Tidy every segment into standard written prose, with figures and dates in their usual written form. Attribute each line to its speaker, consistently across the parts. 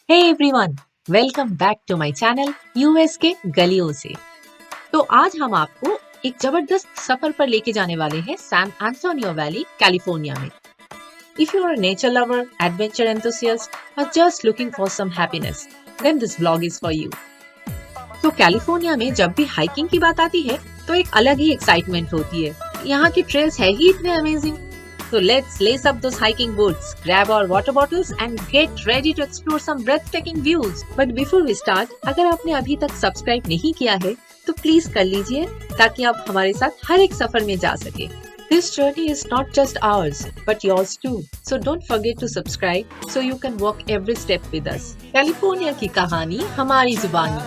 Speaker 1: Hey everyone, welcome back to my channel US के गलियों से। तो आज हम आपको एक जबरदस्त सफर पर लेके जाने वाले हैं सैन एंटोनियो वैली, कैलिफोर्निया में। If you are a nature lover, adventure enthusiast और just looking for some happiness, then this vlog is for you. तो कैलिफोर्निया में जब भी हाइकिंग की बात आती है तो एक अलग ही एक्साइटमेंट होती है। यहाँ की ट्रेल्स है ही इतने amazing. So let's lace up those hiking boots, grab our water bottles and get ready to explore some breathtaking views. But before we start, अगर आपने अभी तक सब्सक्राइब नहीं किया है तो प्लीज कर लीजिए ताकि आप हमारे साथ हर एक सफर में जा सके। This journey is not just ours, but yours too. So don't forget to subscribe so you can walk every step with us. California की कहानी हमारी जुबानी।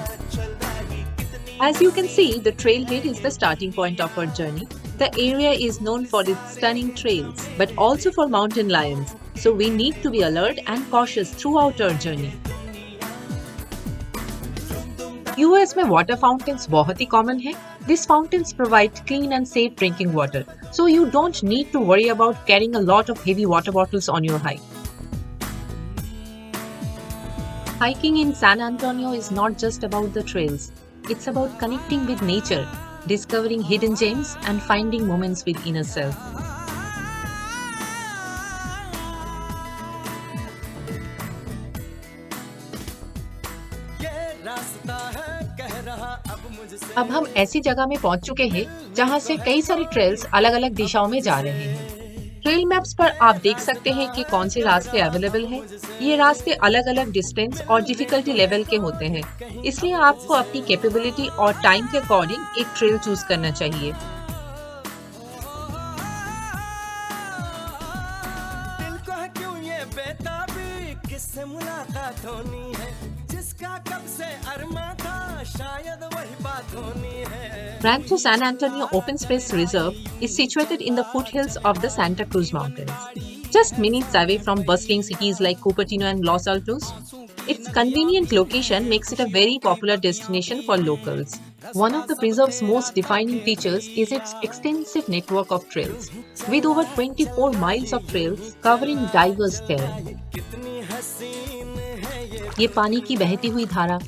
Speaker 1: As you can see, the trailhead is the starting point of our journey. The area is known for its stunning trails, but also for mountain lions, so we need to be alert and cautious throughout our journey. US में water fountains बहुत ही common है. These fountains provide clean and safe drinking water, so you don't need to worry about carrying a lot of heavy water bottles on your hike. Hiking in San Antonio is not just about the trails. It's about connecting with nature, discovering hidden gems and finding moments with inner self. अब हम ऐसी जगह में पहुंच चुके हैं जहां से कई सारे ट्रेल्स अलग-अलग दिशाओं में जा रहे हैं। ट्रेल मैप्स पर आप देख सकते हैं कि कौन से रास्ते अवेलेबल हैं। ये रास्ते अलग-अलग डिस्टेंस और डिफिकल्टी लेवल के होते हैं, इसलिए आपको अपनी कैपेबिलिटी और टाइम के अकॉर्डिंग एक ट्रेल चूज करना चाहिए। किससे मुलाकात होनी है, जिसका कब से अरमा था, शायद वही बात होनी है। Rancho San Antonio Open Space Reserve is situated in the foothills of the Santa Cruz Mountains, just minutes away from bustling cities like Cupertino and Los Altos. Its convenient location makes it a very popular destination for locals. One of the preserve's most defining features is its extensive network of trails, with over 24 miles of trails covering diverse terrain. ये पानी की बहती हुई धारा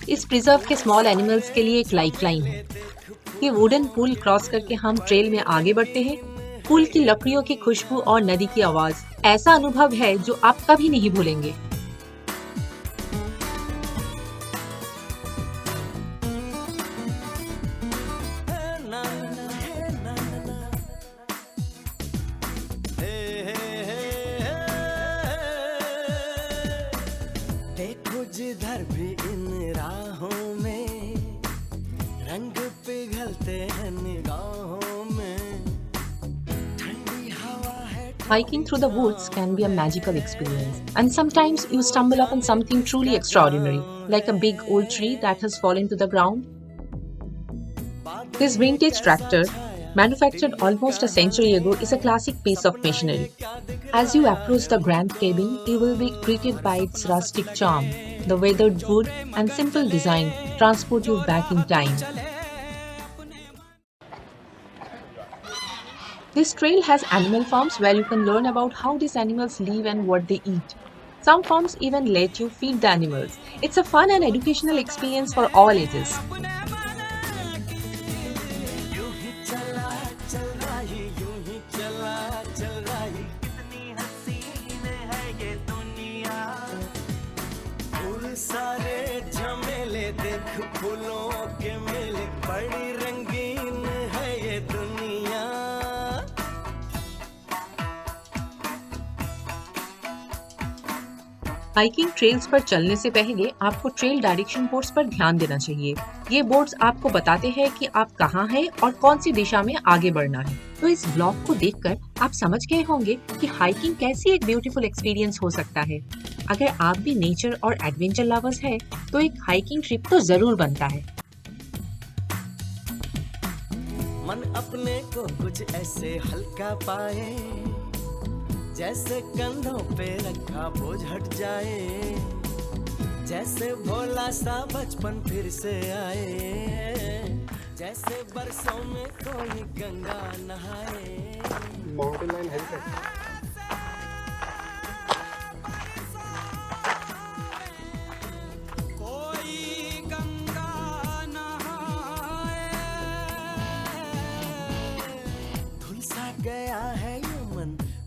Speaker 1: इस preserve के small animals के लिए एक लाइफलाइन है। ये वुडन पुल क्रॉस करके हम ट्रेल में आगे बढ़ते हैं। पुल की लकड़ियों की खुशबू और नदी की आवाज ऐसा अनुभव है जो आप कभी नहीं भूलेंगे। देखो जिधर भी इन राहों में रंग पिघलते हैं निगाहों में, ठंडी हवा है। Hiking through the woods can be a magical experience, and sometimes you stumble upon something truly extraordinary, like a big old tree that has fallen to the ground. This vintage tractor, manufactured almost a century ago, is a classic piece of machinery. As you approach the grand cabin, you will be greeted by its rustic charm. The weathered wood and simple design transport you back in time. This trail has animal farms where you can learn about how these animals live and what they eat. Some farms even let you feed the animals. It's a fun and educational experience for all ages. सारे झमेले देख फूलों के मेले, बड़ी रंगीन है ये दुनिया। हाइकिंग ट्रेल्स पर चलने से पहले आपको ट्रेल डायरेक्शन बोर्ड्स पर ध्यान देना चाहिए। ये बोर्ड्स आपको बताते हैं कि आप कहाँ हैं और कौन सी दिशा में आगे बढ़ना है। तो इस ब्लॉग को देखकर आप समझ गए होंगे कि हाइकिंग कैसी एक ब्यूटीफुल एक्सपीरियंस हो सकता है। अगर आप भी नेचर और एडवेंचर लवर्स हैं, तो एक हाइकिंग ट्रिप तो जरूर बनता है। मन अपने को कुछ ऐसे हल्का पाए, जैसे कंधों पे रखा बोझ हट जाए, जैसे भोला सा बचपन फिर से आए, जैसे बरसों में कोई गंगा नहाए। माउंटेन लाइन है।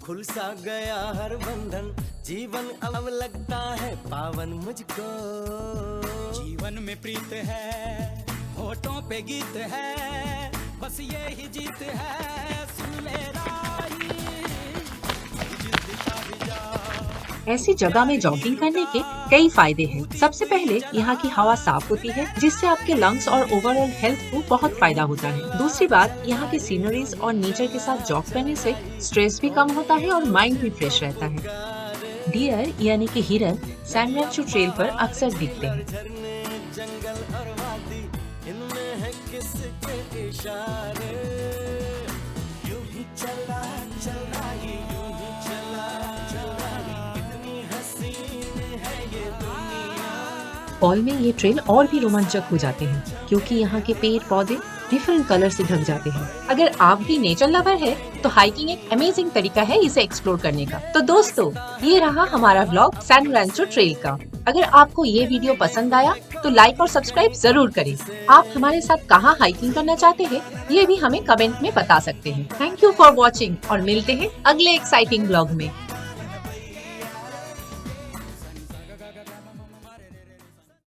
Speaker 2: खुल सा गया हर बंधन, जीवन अब लगता है पावन मुझको।
Speaker 3: जीवन में प्रीत है, होठों पे गीत है, बस ये ही जीत है, सुन मेरा ही, जिस दिशा भी जा।
Speaker 1: ऐसी जगह में जॉगिंग करने के कई फायदे हैं। सबसे पहले यहाँ की हवा साफ होती है, जिससे आपके लंग्स और ओवरऑल हेल्थ को बहुत फायदा होता है। दूसरी बात, यहाँ की सीनरीज और नेचर के साथ जॉग करने से स्ट्रेस भी कम होता है और माइंड भी फ्रेश रहता है। डियर यानी कि हिरन सैन रैंचो ट्रेल पर अक्सर दिखते हैं।
Speaker 2: झरने, जंगल और वादी, इनमें है किसके इशारे। यूं ही चला चला ये, यूं ही चला चला ये, इतनी हसीन है ये दुनिया।
Speaker 1: फॉल में ये ट्रेल और भी रोमांचक हो जाते हैं, क्योंकि यहाँ के पेड़ पौधे डिफरेंट कलर से ढक जाते हैं। अगर आप भी नेचर लवर है तो हाइकिंग एक अमेजिंग तरीका है इसे एक्सप्लोर करने का। तो दोस्तों, ये रहा हमारा व्लॉग सैन रैंचो ट्रेल का। अगर आपको ये वीडियो पसंद आया तो लाइक और सब्सक्राइब जरूर करें। आप हमारे साथ कहाँ हाइकिंग करना चाहते हैं ये भी हमें कमेंट में बता सकते हैं। थैंक यू फॉर वॉचिंग और मिलते हैं अगले एक्साइटिंग व्लॉग में।